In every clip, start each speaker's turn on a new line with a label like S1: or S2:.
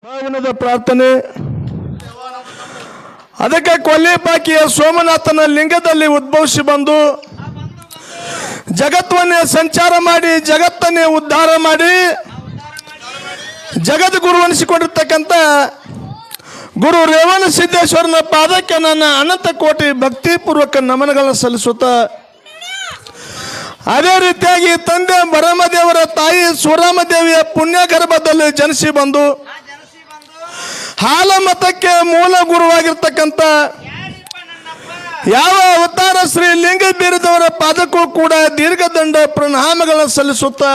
S1: ಪಾವನದ ಪ್ರಾರ್ಥನೆ. ಅದಕ್ಕೆ ಕೊಲ್ಲಿಪಾಕಿಯ ಸೋಮನಾಥನ ಲಿಂಗದಲ್ಲಿ ಉದ್ಭವಿಸಿ ಬಂದು ಜಗತ್ತನ್ನೇ ಸಂಚಾರ ಮಾಡಿ ಜಗತ್ತನ್ನೇ ಉದ್ಧಾರ ಮಾಡಿ ಜಗದ್ಗುರು ಅನಿಸಿಕೊಂಡಿರ್ತಕ್ಕಂಥ ಗುರು ರೇವಣ ಸಿದ್ದೇಶ್ವರನ ಪಾದಕ್ಕೆ ನನ್ನ ಅನಂತ ಕೋಟಿ ಭಕ್ತಿಪೂರ್ವಕ ನಮನಗಳನ್ನು ಸಲ್ಲಿಸುತ್ತಾ, ಅದೇ ರೀತಿಯಾಗಿ ತಂದೆ ಭರಮದೇವರ ತಾಯಿ ಸುರಾಮದೇವಿಯ ಪುಣ್ಯ ಗರ್ಭದಲ್ಲಿ ಜನಿಸಿ ಬಂದು ಹಾಲ ಮತಕ್ಕೆ ಮೂಲ ಗುರುವಾಗಿರ್ತಕ್ಕಂಥ ಯಾವ ಅವತಾರ ಶ್ರೀ ಲಿಂಗ ಬೀರದವರ ಪಾದಕ್ಕೂ ಕೂಡ ದೀರ್ಘದಂಡ ಪ್ರಣಾಮಗಳನ್ನು ಸಲ್ಲಿಸುತ್ತಾ,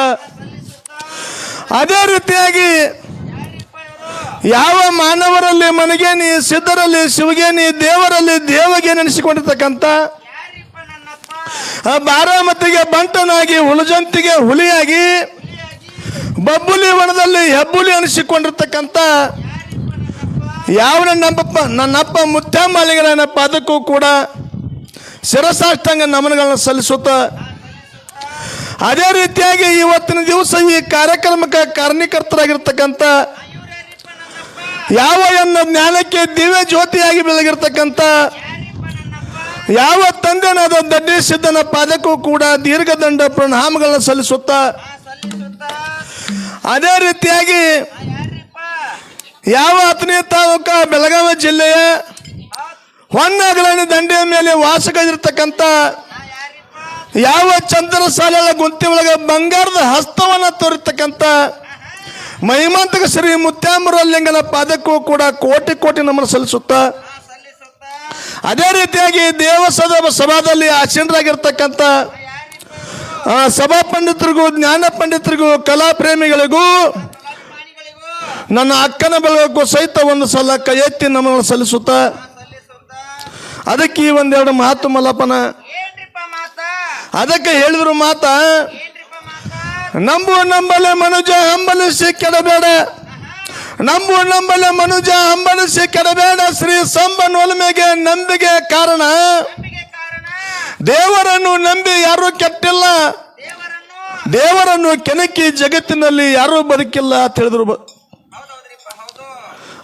S1: ಅದೇ ರೀತಿಯಾಗಿ ಯಾವ ಮಾನವರಲ್ಲಿ ಮನಗೇನಿ, ಸಿದ್ಧರಲ್ಲಿ ಶಿವಗೇನಿ, ದೇವರಲ್ಲಿ ದೇವಗೇನಿ ನೆನೆಸಿಕೊಂಡಿರ್ತಕ್ಕಂಥ ಬಾರಾಮತಿಗೆ ಬಂಟನಾಗಿ, ಹುಲಜಂತಿಗೆ ಹುಲಿಯಾಗಿ, ಬಬ್ಬುಲಿ ವನದಲ್ಲಿ ಹೆಬ್ಬುಲಿ ಅನಿಸಿಕೊಂಡಿರ್ತಕ್ಕಂಥ ಯಾವ ನನ್ನಪ್ಪ ಮುತ್ಯಮಾಲಿಗನ ಪಾದಕ್ಕೂ ಕೂಡ ಶಿರಸಾಷ್ಟಾಂಗ ನಮನಗಳನ್ನು ಸಲ್ಲಿಸುತ್ತಾ, ಅದೇ ರೀತಿಯಾಗಿ ಇವತ್ತಿನ ದಿವಸ ಈ ಕಾರ್ಯಕ್ರಮಕ್ಕೆ ಕಾರಣೀಕರ್ತರಾಗಿರ್ತಕ್ಕಂಥ ಯಾವ ಎನ್ನ ಜ್ಞಾನಕ್ಕೆ ದಿವ್ಯ ಜ್ಯೋತಿಯಾಗಿ ಬೆಳಗಿರ್ತಕ್ಕಂಥ ಯಾವ ತಂದೆನಾದ ದಡ್ಡಿ ಸಿದ್ಧನ ಪಾದಕ್ಕೂ ಕೂಡ ದೀರ್ಘದಂಡ ಪ್ರಣಾಮಗಳನ್ನು ಸಲ್ಲಿಸುತ್ತಾ, ಅದೇ ರೀತಿಯಾಗಿ ಯಾವ ಹತ್ತನೇ ತಾಲೂಕ ಬೆಳಗಾವಿ ಜಿಲ್ಲೆಯ ಹೊನ್ನಾಗಲಣಿ ದಂಡೆಯ ಮೇಲೆ ವಾಸವಾಗಿರ್ತಕ್ಕಂಥ ಯಾವ ಚಂದ್ರ ಸಾಲೆಯ ಗುಂತಿ ಒಳಗೆ ಬಂಗಾರದ ಹಸ್ತವನ್ನು ತೋರಿರ್ತಕ್ಕಂಥ ಮಹಿಮಾಂತಕ ಶ್ರೀ ಮುತ್ಯಾಮರಲಿಂಗನ ಪಾದಕ್ಕೂ ಕೂಡ ಕೋಟಿ ಕೋಟಿ ನಮನ ಸಲ್ಲಿಸುತ್ತಾ, ಅದೇ ರೀತಿಯಾಗಿ ಸಭಾದಲ್ಲಿ ಆಸೀನರಾಗಿರ್ತಕ್ಕಂಥ ಸಭಾ ಪಂಡಿತರಿಗೂ, ಜ್ಞಾನ ಪಂಡಿತರಿಗೂ, ಕಲಾ ಪ್ರೇಮಿಗಳಿಗೂ, ನನ್ನ ಅಕ್ಕನ ಬೆಳಗಕ್ಕೂ ಸಹಿತ ಒಂದು ಸಲ ಕೈ ಎತ್ತಿ ನಮನ ಸಲ್ಲಿಸುತ್ತಾ, ಅದಕ್ಕೆ ಈ ಒಂದೆರಡು ಮಾತು ಮಲ್ಲಪ್ಪನ ಅದಕ್ಕೆ ಹೇಳಿದ್ರು ಮಾತ, ನಂಬಲೆ ಮನುಜ ಹಂಬಲಿಸಿ ಕೆಡಬೇಡ, ನಂಬಲೆ ಮನುಜ ಹಂಬಲಿಸಿ ಕೆಡಬೇಡ, ಶ್ರೀ ಸಂಬನ್ ಒಲಮೆಗೆ ನಂಬಿಕೆ ಕಾರಣ, ದೇವರನ್ನು ನಂಬಿ ಯಾರೂ ಕೆಟ್ಟಿಲ್ಲ, ದೇವರನ್ನು ಕೆಣಕಿ ಜಗತ್ತಿನಲ್ಲಿ ಯಾರೂ ಬದುಕಿಲ್ಲ ಅಂತ ಹೇಳಿದ್ರು.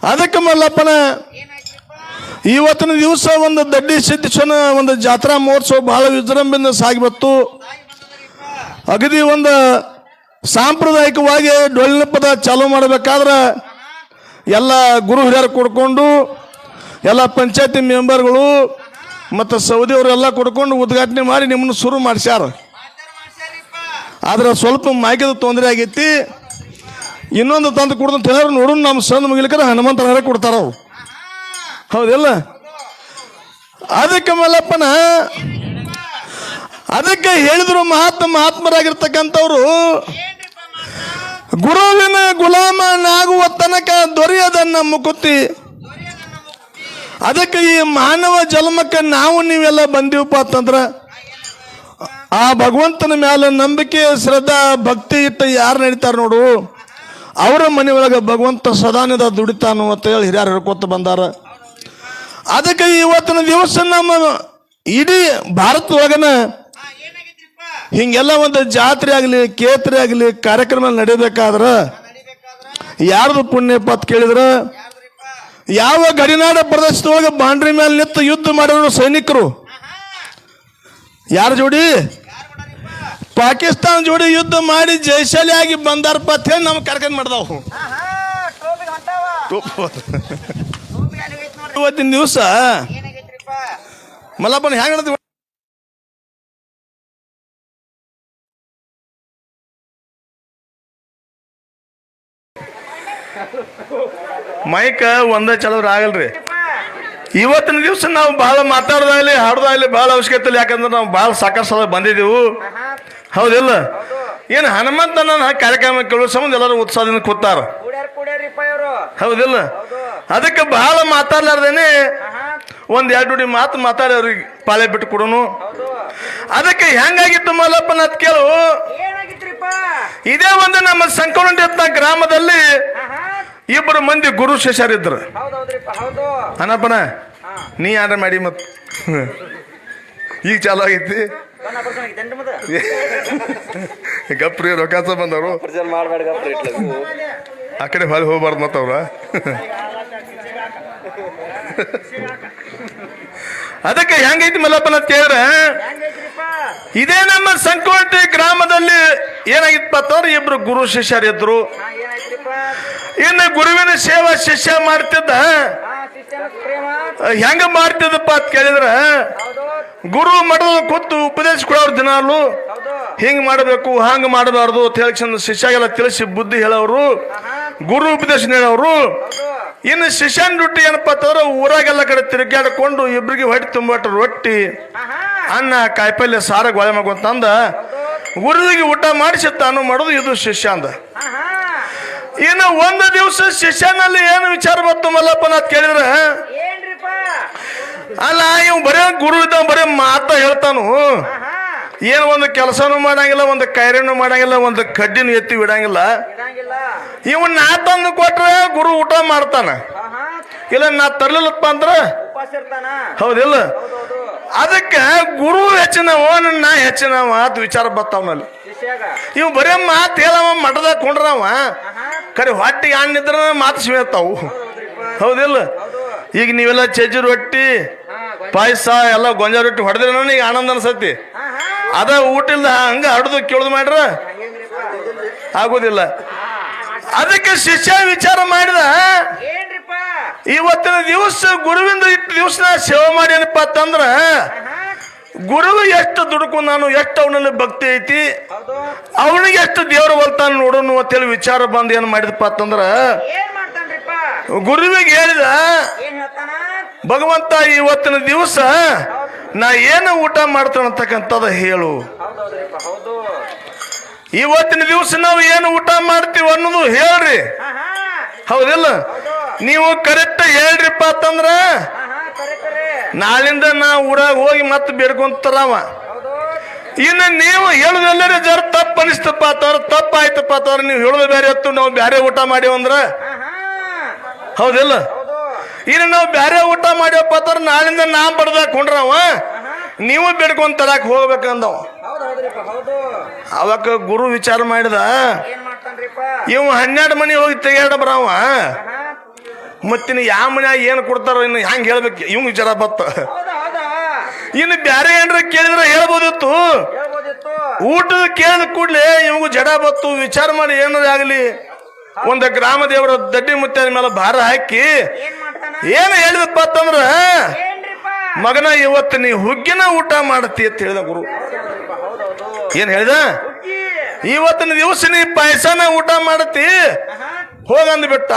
S1: ಅದಕ್ಕೆ ಮಲ್ಲಪ್ಪನ ಇವತ್ತಿನ ದಿವಸ ಒಂದು ದಡ್ಡಿ ಸಿದ್ದೇಶ್ವರನ ಒಂದು ಜಾತ್ರಾ ಮಹೋತ್ಸವ ಬಹಳ ವಿಜೃಂಭಣೆಯಿಂದ ಸಾಗಿಬತ್ತು. ಅಗದಿ ಒಂದು ಸಾಂಪ್ರದಾಯಿಕವಾಗಿ ಡೊಳ್ಳಿನ ಪದ ಚಾಲೂ ಮಾಡಬೇಕಾದ್ರೆ ಎಲ್ಲ ಗುರು ಹಿರಿಯರು ಕೊಡ್ಕೊಂಡು ಎಲ್ಲ ಪಂಚಾಯತಿ ಮೆಂಬರ್ಗಳು ಮತ್ತು ಸೌದಿಯವರು ಎಲ್ಲ ಕೊಡ್ಕೊಂಡು ಉದ್ಘಾಟನೆ ಮಾಡಿ ನಿಮ್ಮನ್ನು ಶುರು ಮಾಡಿಸ್ಯಾರ. ಆದ್ರೆ ಸ್ವಲ್ಪ ಮಾಗಿದ ತೊಂದರೆ ಆಗೈತಿ. ಇನ್ನೊಂದು ತಂದು ಕೊಡ್ದಂತ ಹೇಳೋರು ನೋಡು, ನಮ್ಮ ಸಂದ ಮುಗಿಲಿಕ್ಕೆ ಹನುಮಂತ ಹರ ಕೊಡ್ತಾರ ಅವ್ರು, ಹೌದಿಲ್ಲ? ಅದಕ್ಕೆ ಮಲ್ಲಪ್ಪನ ಅದಕ್ಕೆ ಹೇಳಿದ್ರು ಮಹಾತ್ಮರಾಗಿರ್ತಕ್ಕಂಥವ್ರು, ಗುರುವಿನ ಗುಲಾಮನಾಗುವ ತನಕ ದೊರೆಯದನ್ನ ಮುಕುತಿ. ಅದಕ್ಕೆ ಈ ಮಾನವ ಜನ್ಮಕ್ಕೆ ನಾವು ನೀವೆಲ್ಲ ಬಂದೀವಪ್ಪ ಅಂತಂದ್ರೆ ಆ ಭಗವಂತನ ಮೇಲೆ ನಂಬಿಕೆ, ಶ್ರದ್ಧಾ, ಭಕ್ತಿ ಇಟ್ಟು ಯಾರು ನಡೀತಾರೆ ನೋಡು, ಅವರ ಮನೆಯೊಳಗೆ ಭಗವಂತ ಸದಾನಿದ ದುಡಿತಾನು ಅಂತ ಹೇಳಿ ಹಿರಿಯರು ಹೇಳ್ಕೊತ ಬಂದಾರ. ಅದಕ್ಕೆ ಇವತ್ತಿನ ದಿವಸ ನಮ್ಮ ಇಡೀ ಭಾರತದೊಳಗನ ಹಿಂಗೆಲ್ಲ ಒಂದು ಜಾತ್ರೆ ಆಗಲಿ, ಕೇತ್ರೆ ಆಗಲಿ, ಕಾರ್ಯಕ್ರಮ ನಡೀಬೇಕಾದ್ರೆ ಯಾರ್ದು ಪುಣ್ಯ ಪತ್ ಕೇಳಿದ್ರ, ಯಾವ ಗಡಿನಾಡ ಪ್ರದೇಶದೊಳಗೆ ಬಾಂಡ್ರಿ ಮೇಲೆ ನಿಂತು ಯುದ್ಧ ಮಾಡಿದ್ರು ಸೈನಿಕರು ಯಾರ ಜೋಡಿ? ಪಾಕಿಸ್ತಾನ ಜೋಡಿ ಯುದ್ಧ ಮಾಡಿ ಜಯಶಾಲಿ ಆಗಿ ಬಂದಾರಪ್ಪ ಅಂತ ಹೇಳಿ ನಮ್ಗೆ ಕಾರ್ಯಕ್ರಮ ಮಾಡ್ದಾವು. ಇವತ್ತಿನ ದಿವಸ ಮಲ್ಲಪ್ಪನ ಹೆಂಗ ನಡೆದ ಮೈಕ ಒಂದೇ ಚಲೋದ್ರ ಆಗಲ್ರಿ. ಇವತ್ತಿನ ದಿವಸ ನಾವು ಭಾಳ ಮಾತಾಡೋದಾಗಲಿ ಹಾಡೋದಾಗಲಿ ಭಾಳ ಅವಶ್ಯಕತೆ ಇಲ್ಲ. ಯಾಕಂದ್ರೆ ನಾವು ಭಾಳ ಸಾಕಷ್ಟು ಸಲ ಬಂದಿದ್ದೀವಿ, ಹೌದಿಲ್ಲ? ಏನು ಹನುಮಂತನ ಕಾರ್ಯಕ್ರಮ ಕೇಳೋ ಸಂಬಂಧ ಎಲ್ಲರೂ ಉತ್ಸಾಹದಿಂದ ಕೂತಾರ, ಹೌದಿಲ್ಲ? ಅದಕ್ಕೆ ಬಹಳ ಮಾತಾಡ್ಲಾರ್ದೇನೆ ಒಂದ್ ಎರಡು ಮಾತು ಮಾತಾಡಿ ಅವ್ರಿಗೆ ಪಾಳೆ ಬಿಟ್ಟು ಕೊಡೋನು. ಅದಕ್ಕೆ ಹೆಂಗಾಗಿತ್ತು ಮಲ್ಲಪ್ಪನ ಅಂತ ಕೇಳು. ಇದೇ ಒಂದು ನಮ್ಮ ಸಂಕೌಂಡ ಗ್ರಾಮದಲ್ಲಿ ಇಬ್ಬರು ಮಂದಿ ಗುರು ಶಿಷ್ಯರಿದ್ರು. ಅನಪ್ಪನ ನೀ ಯಾರ ಮಾಡಿ ಮತ್ ಈಗ ಚಾಲು ಆಗೈತಿ. ಗಪ್ರಿ ರೊಕ್ಕ ಬಂದವರು ಆ ಕಡೆ ಹೊಲ ಹೋಗ್ಬಾರ್ದು ಮತ್ತವ್ರ ಅದಕ್ಕೆ ಹೆಂಗೈತಿ ಮಲ್ಲಪ್ಪನ ಕೇಳ್ರ ಇದೇ ನಮ್ಮ ಸಂಕೋಟೆ ಗ್ರಾಮದಲ್ಲಿ ಏನಾಗಿತ್ತಪ್ಪ ಅಂತಂದ್ರೆ ಇಬ್ರು ಗುರು ಶಿಷ್ಯರಿದ್ರು. ಇನ್ನು ಗುರುವಿನ ಸೇವಾ ಶಿಷ್ಯ ಮಾಡ್ತಿದ್ದ. ಹೆಂಗ ಮಾಡ್ತಿದ್ದಪ್ಪ ಅಂತ ಕೇಳಿದ್ರ ಗುರು ಮಠದ ಕೂತು ಉಪದೇಶ ಕೊಡೋರು ದಿನಾಲು ಹಿಂಗ್ ಮಾಡಬೇಕು ಹಂಗ ಮಾಡಬಾರ್ದು ಅಂತ ಹೇಳಿ ಚಂದ ಶಿಷ್ಯಾಗೆಲ್ಲ ತಿಳಿಸಿ ಬುದ್ಧಿ ಹೇಳೋರು, ಗುರು ಉಪದೇಶ ಹೇಳೋರು. ಇನ್ನು ಶಿಷ್ಯನ ಡ್ಯೂಟಿ ಏನಪ್ಪಾ ಅಂತಂದ್ರೆ ಊರಾಗೆಲ್ಲ ಕಡೆ ತಿರುಗಾಡಿಕೊಂಡು ಇಬ್ರಿಗೆ ಹೊಟ್ಟೆ ತುಂಬಟ್ಟು ರೊಟ್ಟಿ ಅನ್ನ ಕಾಯಿಪಲ್ಯ ಸಾರ ಗೊಳೆ ಮಗುಂತಂದ ಗುರುವಿಗೆ ಊಟ ಮಾಡಿಸಿ ತಾನು ಮಾಡೋದು ಇದು ಶಿಷ್ಯ ಅಂದ. ಇನ್ನು ಒಂದು ದಿವಸ ಶಿಷ್ಯನಲ್ಲಿ ಏನು ವಿಚಾರ ಬಂತು ಮಲ್ಲಪ್ಪನ ಅಂತ ಕೇಳಿದ್ರ ಅಲ್ಲ ಇವ್ ಬರೇ ಗುರು ಇದ್ದ ಬರೇ ಮಾತ ಹೇಳ್ತಾನು, ಏನು ಒಂದು ಕೆಲಸನೂ ಮಾಡಂಗಿಲ್ಲ, ಒಂದು ಕೈರೇನು ಮಾಡಂಗಿಲ್ಲ, ಒಂದು ಕಡ್ಡಿನೂ ಎತ್ತಿ ಬಿಡಂಗಿಲ್ಲ. ಇವನ್ ನಾ ತಂದು ಕೊಟ್ರೆ ಗುರು ಊಟ ಮಾಡ್ತಾನ, ಇಲ್ಲ ನಾ ತರ್ಲಿಲ್ಲಪ್ಪ ಅಂದ್ರ ಹೌದಿಲ್ಲ. ಅದಕ್ಕೆ ಗುರು ಹೆಚ್ಚಿನವ ನಾ ಹೆಚ್ಚಿನವ ಅಂತ ವಿಚಾರ ಬರ್ತಾವನಲ್ಲಿ. ಇವ್ ಬರೇ ಮಾತು ಹೇಳವ ಮಠದಾಗ ಕೊಂಡ್ರವ ಕರೆ ಹೊಟ್ಟಿಗೆ ಹಣ್ಣಿದ್ರ ಮಾತು ಸಿಗ್ತಾವು ಹೌದಿಲ್ಲ. ಈಗ ನೀವೆಲ್ಲ ಚಜ್ಜಿ ರೊಟ್ಟಿ ಪಾಯಸ ಎಲ್ಲ ಗೊಂಜಾ ರೊಟ್ಟಿ ಹೊಡೆದ್ರೆ ಈಗ ಆನಂದ ಅನ್ಸತಿ. ಅದ ಊಟ ಇಲ್ದ ಹಂಗ ಹಡ್ದು ಕೇಳ್ದು ಮಾಡ್ರ ಆಗೋದಿಲ್ಲ. ಅದಕ್ಕೆ ಶಿಷ್ಯ ವಿಚಾರ ಮಾಡಿದ ಇವತ್ತಿನ ದಿವಸ ಗುರುವಿಂದ ಇಟ್ಟು ದಿವಸ ಸೇವೆ ಮಾಡ್ಯಾನಪ್ಪ ಅಂತಂದ್ರ ಗುರುವು ಎಷ್ಟು ದುಡುಕು ನಾನು ಎಷ್ಟು ಅವನಲ್ಲಿ ಭಕ್ತಿ ಐತಿ ಅವನಿಗೆ ಎಷ್ಟು ದೇವ್ರ ಬಲ್ತಾನ ನೋಡೋನು ಅಂತೇಳಿ ವಿಚಾರ ಬಂದು ಏನ್ ಮಾಡಿದಪ್ಪ ಅಂತಂದ್ರ ಗುರುವಿಗೆ ಹೇಳಿದ, ಭಗವಂತ ಇವತ್ತಿನ ದಿವಸ ನಾ ಏನು ಊಟ ಮಾಡ್ತಾನಂತಕ್ಕಂಥದ್ದು ಹೇಳು. ಇವತ್ತಿನ ದಿವಸ ನಾವು ಏನು ಊಟ ಮಾಡ್ತೀವಿ ಅನ್ನೋದು ಹೇಳ್ರಿ ಹೌದಿಲ್ಲ. ನೀವು ಕರೆಕ್ಟ್ ಹೇಳ್ರಿಪ್ಪ ಅಂತಂದ್ರ ನಾಳಿಂದ ನಾ ಊರಾಗ ಹೋಗಿ ಮತ್ತೆ ಬೇಡ್ಕೊಂತಾರವ. ಇನ್ನು ನೀವು ಹೇಳುದೆಲ್ಲರೂ ಜರ ತಪ್ಪು ಅನಿಸ್ತಪ್ಪ ಅಂತವ್ರ ತಪ್ಪ ಆಯ್ತಪ್ಪ ಅಂತವ್ರ ನೀವು ಹೇಳುದು ಬೇರೆ ಹೊತ್ತು ನಾವು ಬ್ಯಾರೆ ಊಟ ಮಾಡಿವಂದ್ರ ಹೌದಿಲ್ಲ. ಇನ್ನು ನಾವು ಬ್ಯಾರೆ ಊಟ ಮಾಡ್ಯಪ್ಪ ಅಂತವ್ರ ನಾಳಿಂದ ನಾ ಬಡ್ದಾಗ ಕೊಂಡ್ರವ ನೀವು ಬೇಡ್ಕೊಂಡ್ ತರಾಕ್ ಹೋಗ್ಬೇಕಂದವ. ಅವಾಗ ಗುರು ವಿಚಾರ ಮಾಡಿದ, ಇವ್ 12 ಮನಿ ಹೋಗಿ ತೆಗೆಯಾಡ ಬರವ ಮತ್ತಿನ ಯಾವ ಮನ್ಯಾಗ ಏನು ಕೊಡ್ತಾರ ಇನ್ನು ಹೆಂಗ್ ಹೇಳ್ಬೇಕು ಇವ್ ವಿಚಾರ ಬತ್ತ. ಇನ್ನು ಬ್ಯಾರೆ ಏನ್ರ ಕೇಳಿದ್ರೆ ಹೇಳ್ಬೋದಿತ್ತು, ಊಟದ ಕೇಳಿದ ಕೂಡ್ಲೆ ಇವಂಗು ಜಡ ಬತ್ತು. ವಿಚಾರ ಮಾಡಿ ಏನಾರ ಆಗ್ಲಿ ಒಂದು ಗ್ರಾಮ ದೇವರ ದಡ್ಡಿ ಮುತ್ತ ಮೇಲೆ ಭಾರ ಹಾಕಿ ಏನು ಹೇಳಿದಪ್ಪ ಅಂತಂದ್ರ ಮಗನ ಇವತ್ತು ನೀ ಹುಗ್ಗಿನ ಊಟ ಮಾಡತಿ ಅಂತ ಹೇಳಿದ ಗುರು. ಏನ್ ಹೇಳಿದ, ಇವತ್ತಿನ ದಿವಸ ನೀ ಪಾಯಸನ ಊಟ ಮಾಡತಿ ಹೋಗಂದ್ ಬಿಟ್ಟ.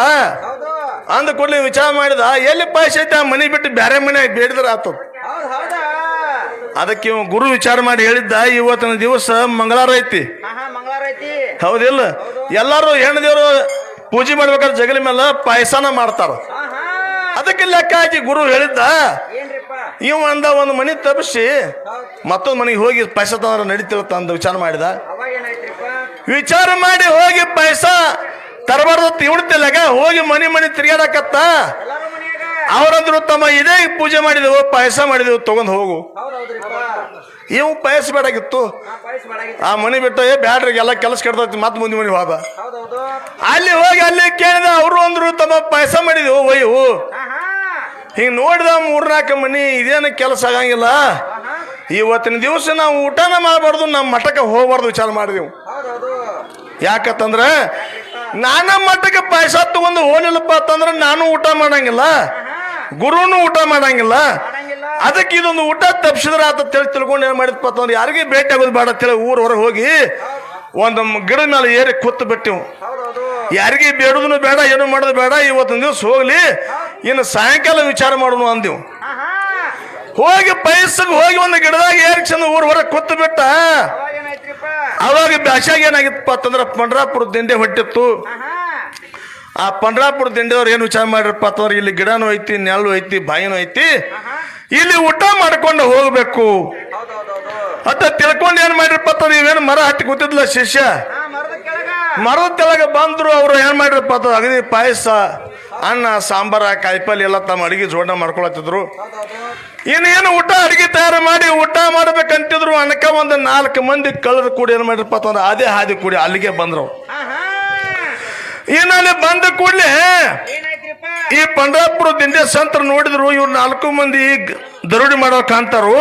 S1: ಅಂದ ಕೂಡಲೇ ವಿಚಾರ ಮಾಡಿದ, ಎಲ್ಲಿ ಪಾಯಸ ಐತೆ ಆ ಮನೆ ಬಿಟ್ಟು ಬ್ಯಾರೆ ಮನೆ ಬೇಡಿದ್ರ ಆತದ. ಅದಕ್ಕೆ ಗುರು ವಿಚಾರ ಮಾಡಿ ಹೇಳಿದ್ದ, ಇವತ್ತಿನ ದಿವಸ ಮಂಗಳವಾರ ಐತಿ ಹೌದಿಲ್ಲ. ಎಲ್ಲಾರು ಹೆಣ್ಣು ದೇವರು ಪೂಜೆ ಮಾಡ್ಬೇಕಾದ್ರೆ ಜಗಲಿ ಮೇಲೆ ಪಾಯಸನ ಮಾಡ್ತಾರ. ಅದಕ್ಕೆ ಲೆಕ್ಕ ಹಾಕಿ ಗುರು ಹೇಳಿದ್ದ, ಇವ ಅಂದ ಒಂದು ಮನೆ ತಪ್ಪಿಸಿ ಮತ್ತೊಂದು ಮನೆಗೆ ಹೋಗಿ ಪಾಯಸ ತಂದ್ರೆ ನಡೀತಿರತ್ತ ಅಂತ ವಿಚಾರ ಮಾಡಿದ. ವಿಚಾರ ಮಾಡಿ ಹೋಗಿ ಪಾಯಸ ತರಬಾರ್ದು ಇವಡ್ತಿಲ್ಲಾಗ ಹೋಗಿ ಮನೆ ತಿರ್ಗಾಡಕತ್ತ. ಅವ್ರಂದ್ರು ತಮ್ಮ ಇದೇ ಪೂಜೆ ಮಾಡಿದೆವು ಪಾಯಸ ಮಾಡಿದೆವು ತಗೊಂಡ್ ಹೋಗು. ಇವ್ ಪಾಯಸ ಬೇಡಾಗಿತ್ತು, ಆ ಮನೆ ಬಿಟ್ಟು ಬ್ಯಾಡ್ರಿ ಎಲ್ಲ ಕೆಲಸ ಕೆಡ್ತೈತಿ ಮತ್ ಮುಂದೆ ಮನೆ ಹೋದ. ಅಲ್ಲಿ ಹೋಗಿ ಅಲ್ಲಿ ಕೇಳಿದ, ಅವರು ಅಂದ್ರು ತಮ್ಮ ಪಾಯಸ ಮಾಡಿದೆವು ಒಯ್ಯವು. ಹಿಂಗ್ ನೋಡಿದ 3-4 ಮನಿ ಇದೇನು ಕೆಲಸ ಆಗಂಗಿಲ್ಲ. ಇವತ್ತಿನ ದಿವಸ ನಾವು ಊಟನ ಮಾಡಬಾರ್ದು, ನಮ್ಮ ಮಠಕ್ಕೆ ಹೋಗ್ಬಾರ್ದು ವಿಚಾರ ಮಾಡಿದೆವು. ಯಾಕಂತಂದ್ರ ನಾನ ಮಠಕ್ಕೆ ಪಾಯಸ ತಗೊಂಡು ಹೋಗ್ಲಿಲ್ಲಪ್ಪ ಅಂತಂದ್ರ ನಾನು ಊಟ ಮಾಡಂಗಿಲ್ಲ, ಗುರುನು ಊಟ ಮಾಡಂಗಿಲ್ಲ. ಅದಕ್ಕೆ ಇದೊಂದು ಊಟ ತಪ್ಪಿಸಿದ್ರ ಆತ ತಿಳ್ಕೊಂಡು ಏನ್ ಮಾಡಿದಪ್ಪ ಅಂತಂದ್ರೆ ಯಾರಿಗೆ ಭೇಟಿ ಆಗೋದು ಬೇಡ ಅಂತೇಳಿ ಊರ್ ಹೊರಗೆ ಹೋಗಿ ಒಂದು ಗಿಡದ ಮೇಲೆ ಏರಿ ಕೂತು ಬಿಟ್ಟಿವು. ಯಾರಿಗೆ ಬೇಡುದನು ಬೇಡ ಏನು ಮಾಡೋದು ಬೇಡ, ಇವತ್ತಿನ ದಿವಸ ಹೋಗ್ಲಿ ಇನ್ನು ಸಾಯಂಕಾಲ ವಿಚಾರ ಮಾಡೋಣ ಅಂದೆವು. ಹೋಗಿ ಪಾಯಸಕ್ಕೆ ಹೋಗಿ ಒಂದು ಗಿಡದಾಗ ಏರಿ ಚಂದ ಊರ್ ಹೊರಗೆ ಕೂತು ಬಿಟ್ಟ. ಅವಾಗ ಬ್ಯಾಸಾಗ ಏನಾಗಿತ್ತಪ್ಪ ಅಂತಂದ್ರೆ ಪಂಡ್ರಾಪುರ ದಿಂಡೆ ಹೊಟ್ಟಿತ್ತು. ಆ ಪಂಡ್ರಾಪುರ ದಿಂಡೆಯವ್ರು ಏನು ವಿಚಾರ ಮಾಡಿರಪ್ಪ ಅಂತಂದ್ರೆ ಇಲ್ಲಿ ಗಿಡನೂ ಐತಿ, ನೆಲ್ಲು ಐತಿ, ಬಾಯಿನೂ ಐತಿ, ಇಲ್ಲಿ ಊಟ ಮಾಡ್ಕೊಂಡು ಹೋಗ್ಬೇಕು ಅಂತ ತಿಳ್ಕೊಂಡು ಏನ್ ಮಾಡಿರಪ್ಪ ಅಂತಂದ್ರೆ ಇವೇನು ಮರ ಹತ್ತಿ ಕೂತಿದ್ಲ ಶಿಷ್ಯ, ಮರದ ಕೆಳಗೆ ಬಂದ್ರು. ಅವ್ರು ಏನ್ ಮಾಡಿರಪ್ಪ ಅಂತಂದ್ರೆ ಅಗದಿ ಪಾಯಸ ಅನ್ನ ಸಾಂಬಾರ ಕಾಯಿಪಲ್ಲೆ ಎಲ್ಲ ತಮ್ಮ ಅಡಿಗೆ ಜೋಡಣೆ ಮಾಡ್ಕೊಳತ್ತಿದ್ರು. ಇನ್ನೇನು ಊಟ ಅಡಿಗೆ ತಯಾರು ಮಾಡಿ ಊಟ ಮಾಡ್ಬೇಕಂತಿದ್ರು. ಅನಕ ಒಂದು 4 ಮಂದಿ ಕಳೆದು ಕೂಡಿ ಏನ್ ಮಾಡಿರಪ್ಪ ಅಂತಂದ್ರೆ ಅದೇ ಹಾದಿ ಕೂಡಿ ಅಲ್ಲಿಗೆ ಬಂದ್ರು. ಏನಲ್ಲಿ ಬಂದ ಕೂಡಲೇ
S2: ಏನಾಯ್ತ್ರಿಪ್ಪ
S1: ಈ ಪಂಡ್ರಾಪುರ ದಿಂಡೆ ಸಂತರು ನೋಡಿದ್ರು ಇವ್ರು 4 ಮಂದಿ ದರೋಡಿ ಮಾಡೋ ಕಾಣ್ತಾರು.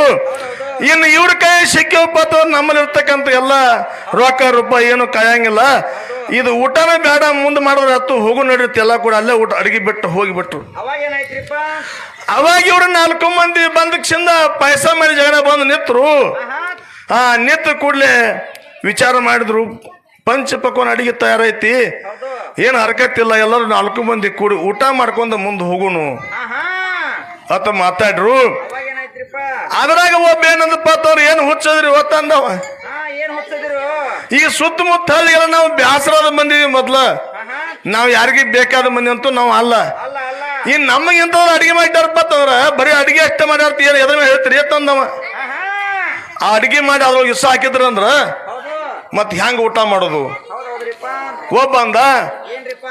S1: ಇನ್ನು ಇವ್ರ ಕೈ ಸಿಕ್ಕವಪ್ಪ ಅಥವಾ ನಮ್ಮಲ್ಲಿ ಇರ್ತಕ್ಕಂಥ ಎಲ್ಲ ರೊಕ್ಕ ರೂಪಾಯಿ ಏನು ಕಾಯಂಗಿಲ್ಲ. ಇದು ಊಟನ ಬೇಡ, ಮುಂದೆ ಮಾಡಿದ್ರೆ ಹತ್ತು ಹೋಗು ನಡೀರುತ್ತೆ ಎಲ್ಲ ಕೂಡ. ಅಲ್ಲೇ ಊಟ ಅಡಿಗೆ ಬಿಟ್ಟು ಹೋಗಿಬಿಟ್ರು.
S2: ಅವಾಗ ಏನಾಯ್ತ್ರಿಪ್ಪ
S1: ಅವಾಗ ಇವ್ರು 4 ಮಂದಿ ಬಂದಕ್ಸಿಂದ ಪಾಯಸ ಮಾಡಿ ಜಗಳ ಬಂದು ನಿಂತರು. ನಿಂತ ಕೂಡಲೇ ವಿಚಾರ ಮಾಡಿದ್ರು, ಪಂಚ ಪಕ್ವಾನ ಅಡಿಗೆ ತಯಾರೈತಿ, ಏನು ಹರಕತ್ತಿಲ್ಲ, ಎಲ್ಲರೂ 4 ಮಂದಿ ಕೂಡಿ ಊಟ ಮಾಡ್ಕೊಂಡು ಮುಂದೆ ಹೋಗುನು ಅಂತ ಮಾತಾಡ್ರು.
S2: ಅವಾಗ ಏನಾಯ್ತ್ರಿಪ್ಪ
S1: ಅದ್ರಾಗ ಒಬ್ಬ ಏನಂದಪ್ಪ ಅವ್ರು ಏನು ಹುಚ್ಚದ್ರಿ ಒತ್ತಂದವ.
S2: ಏನ್ ಹುಚ್ಚದಿರು
S1: ಈಗ ಸುತ್ತಮುತ್ತ ಹಳ್ಳಿಗೆಲ್ಲ ನಾವು ಬ್ಯಾಸರಾದ ಮಂದಿ, ಮೊದ್ಲ ನಾವು ಯಾರಿಗೂ ಬೇಕಾದ ಮಂದಿ ಅಂತೂ ನಾವು ಅಲ್ಲ.
S2: ಅಲ್ಲ ಅಲ್ಲ
S1: ಇನ್ ನಮಗೆ ಇಂಥವ್ರು ಅಡಿಗೆ ಮಾಡಿದಾರಪ್ಪ ಅಂತಂದ್ರ ಬರೀ ಅಡಿಗೆ ಅಷ್ಟೇ ಮಾಡ್ಯಾರ್ತ ಏನು ಎದ್ರ ಹೇಳ್ತೀರಿ ಅಂತಂದವ. ಆ ಅಡಿಗೆ ಮಾಡಿ ಅದ್ರೊಳಗೆ ಇಷ್ಟ ಹಾಕಿದ್ರ ಅಂದ್ರ
S2: ಹೌದು
S1: ಮತ್ ಹೆಂಗ ಊಟ ಮಾಡೋದು?
S2: ಹೌದೌದ್ರಿಪ್ಪ
S1: ಒಬ್ಬ ಅಂದ,
S2: ಏನ್ರಿಪ್ಪ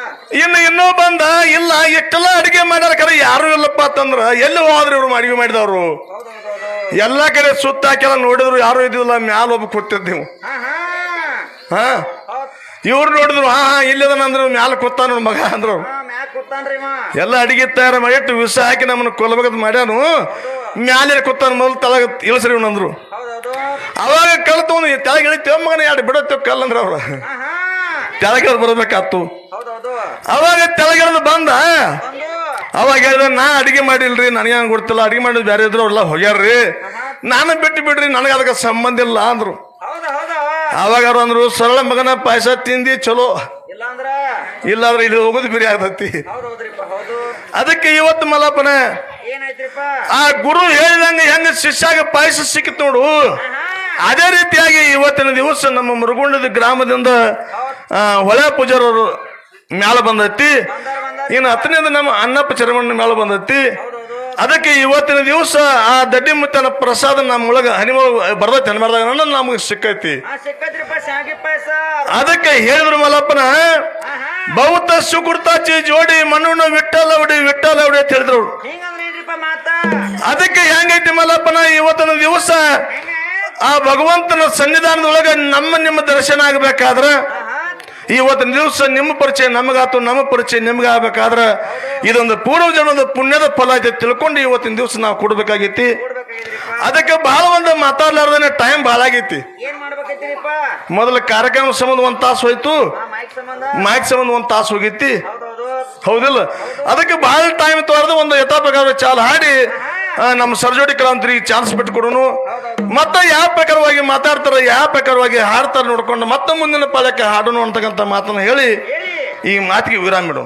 S1: ಇನ್ನೂ ಬಂದ, ಇಲ್ಲ ಇಷ್ಟೆಲ್ಲ ಅಡಿಗೆ ಮಾಡ್ಯಾರ ಕರೆ ಯಾರು ಇಲ್ಲಪ್ಪ ಅಂತಂದ್ರ ಎಲ್ಲಿ ಹೋದ್ರಿ ಇವ್ರು ಅಡಿಗೆ ಮಾಡಿದವ್ರು?
S2: ಹೌದೌದೌದು
S1: ಎಲ್ಲಾ ಕಡೆ ಸುತ್ತ ಹಾಕೆಲ್ಲ ನೋಡಿದ್ರು ಯಾರು ಇದ್ದಿಲ್ಲ, ಮ್ಯಾಲ ಒಬ್ಬ ಕೂತಿದ್ದೀವಿ. ಹಾ ಇವ್ರು ನೋಡಿದ್ರು, ಇಲ್ಲದನಂದ್ರು ಮ್ಯಾಲ ಕೂತ ನೋಡ್ ಮಗ ಅಂದ್ರು.
S2: ಮ್ಯಾಕ್ ಕೂತಾನ್ರಿ
S1: ಎಲ್ಲ ಅಡಿಗೆ ತಯಾರ ಮಾಡಿಟ್ಟು ವಿಷ ಹಾಕಿ ನಮ್ಮನ್ನ ಕೊಲ್ಬಗದ್ ಮಾಡ್ಯಾನು, ಮ್ಯಾಲೆ ಕೂತಾನ ಮೊದಲು ತಳಗ ಇಳಿಸ್ರಿ ಅಂದ್ರು.
S2: ಹೌದೌದು
S1: ಅವಾಗ ಕಲ್ತು ತೆಳಗೆ ಇಳಿತೇವ ಮಗನ ಎರಡು ಬಿಡತ್ತೇವ ಕಲ್ಲಂದ್ರ ಅವ್ರ ತೆಳಗಿಳಿದು ಬರ್ಬೇಕಾತು.
S2: ಹೌದೌದು
S1: ಅವಾಗ ತೆಳಗಿಳಿದು ಬಂದ.
S2: ಒಂದು
S1: ಅವಾಗ ಹೇಳಿದ, ನಾ ಅಡಿಗೆ ಮಾಡಿಲ್ರಿ, ನನಗೆ ಹಂಗೆ ಗೊತ್ತಿಲ್ಲ, ಅಡಿಗೆ ಮಾಡಿದ್ ಬೇರೆ ಇದ್ರು ಅವ್ರೆಲ್ಲ ಹೋಗ್ಯಾರ್ರಿ, ನಾನು ಬಿಟ್ಟು ಬಿಡ್ರಿ, ನನಗೆ ಅದಕ್ಕೆ ಸಂಬಂಧ ಇಲ್ಲ ಅಂದ್ರು.
S2: ಹೌದ ಹೌದ
S1: ಅವಾಗ ಅವ್ರು ಅಂದ್ರು, ಸರಳ ಮಗನ ಪಾಯಸ ತಿಂದಿ ಚಲೋ,
S2: ಇಲ್ಲಾಂದ್ರ
S1: ಇಲ್ಲಾಂದ್ರೆ ಇಲ್ಲಿ ಹೋಗೋದು ಬಿರಿ ಆಗ್ತತಿ.
S2: ಹೌದೌದ್ರಿಪ್ಪ ಹೌದು
S1: ಅದಕ್ಕೆ ಇವತ್ತು ಮಲ್ಲಪ್ಪನ
S2: ಏನಾಯ್ತ್ರಿಪ್ಪ
S1: ಆ ಗುರು ಹೇಳಿದಂಗ ಹೆಂಗ ಶಿಷ್ಯಾಗ ಪಾಯಸ ಸಿಕ್ಕಿತ್ ನೋಡು, ಅದೇ ರೀತಿಯಾಗಿ ಇವತ್ತಿನ ದಿವಸ ನಮ್ಮ ಮುರುಗುಂಡದ ಗ್ರಾಮದಿಂದ ಹೊಳೆ ಪೂಜಾರವರು ಮ್ಯಾಲ ಬಂದೈತಿ. ಇನ್ನು 10ನೇದು ನಮ್ಮ ಅನ್ನಪ್ಪ ಚರಮಣ್ಣ ಮ್ಯಾಲ ಬಂದೈತಿ. ಅದಕ್ಕೆ ಇವತ್ತಿನ ದಿವಸ ಆ ದಡ್ಡಿ ಮುತ್ತನ ಪ್ರಸಾದ ನಮ್ಮೊಳಗ ಹನಿಮಳ ಬರ್ದೈತಿ, ಹನಿಮಳದಾಗ ನಮಗೆ ಸಿಕ್ಕೈತಿ.
S2: ಸಿಕ್ಕತ್ರಿಪ್ಪ ಶಾವಿಗೆ ಪಾಯಸ.
S1: ಅದಕ್ಕೆ ಹೇಳಿದ್ರು ಮಲ್ಲಪ್ಪನ, ಬಹುತ ಸುಕೃತಾಚಿ ಜೋಡಿ ಮಣ್ಣು ವಿಠಲ ಹೊಡಿ ವಿಠಲ ಹೊಡಿ ಅಂತ ಹೇಳಿದ್ರು.
S2: ಹಿಂಗಂದ್ರೆ ಏನ್ರಿಪ್ಪ ಮಾತ?
S1: ಅದಕ್ಕೆ ಹೆಂಗೈತಿ ಮಲ್ಲಪ್ಪನ, ಇವತ್ತಿನ ದಿವಸ ಆ ಭಗವಂತನ ಸನ್ನಿಧಾನದೊಳಗೆ ನಿಮ್ಮ ದರ್ಶನ ಆಗ್ಬೇಕಾದ್ರ, ಇವತ್ತಿನ ದಿವಸ ನಿಮ್ಮ ಪರಿಚಯ ನಮಗಾತು, ನಮ್ಮ ಪರಿಚಯ ನಿಮ್ಗೆ ಆಗ್ಬೇಕಾದ್ರ ಇದೊಂದು ಪೂರ್ವ ಜನ್ಮದ ಪುಣ್ಯದ ಫಲ ಐತೆ ತಿಳ್ಕೊಂಡು ಇವತ್ತಿನ ದಿವಸ ನಾವು ಕೊಡ್ಬೇಕಾಗೈತಿ. ಅದಕ್ಕೆ ಬಹಳ ಒಂದು ಮಾತಾಡ್ಲಾರ್ದೇನೆ ಟೈಮ್ ಬಹಳ ಆಗೈತಿ.
S2: ಏನ್ ಮಾಡ್ಬೇಕೈತಿರಿಪ್ಪ?
S1: ಮೊದಲ ಕಾರ್ಯಕ್ರಮ ಸಂಬಂಧ 1 ತಾಸು ಹೋಯ್ತು,
S2: ಮೈಕ್ ಸಂಬಂಧ
S1: ಮೈಕ್ ಸಂಬಂಧ 1 ತಾಸು ಹೋಗೈತಿ.
S2: ಹೌದೌದು
S1: ಹೌದಿಲ್ಲ? ಅದಕ್ಕೆ ಬಹಳ ಟೈಮ್ ತೋರ್ದು ಒಂದು ಯಥಾ ಪ್ರಕಾರ ಚಾಲ್ ಹಾಡಿ ನಮ್ಮ ಸರ್ಜೋಡಿ ಕಲಾಂತರಿಗೆ ಚಾನ್ಸ್ ಬಿಟ್ಟು ಕೊಡೋನು. ಮತ್ತೆ ಯಾವ ಪ್ರಕಾರವಾಗಿ ಮಾತಾಡ್ತಾರ, ಯಾವ ಪ್ರಕಾರವಾಗಿ ಹಾಡ್ತಾರ ನೋಡ್ಕೊಂಡು ಮತ್ತೆ ಮುಂದಿನ ಪಾಲಕ್ಕೆ ಹಾಡೋನು ಅಂತಕ್ಕಂಥ ಮಾತನ್ನು ಹೇಳಿ ಈ ಮಾತಿಗೆ ವಿರಾಮ ಬಿಡು.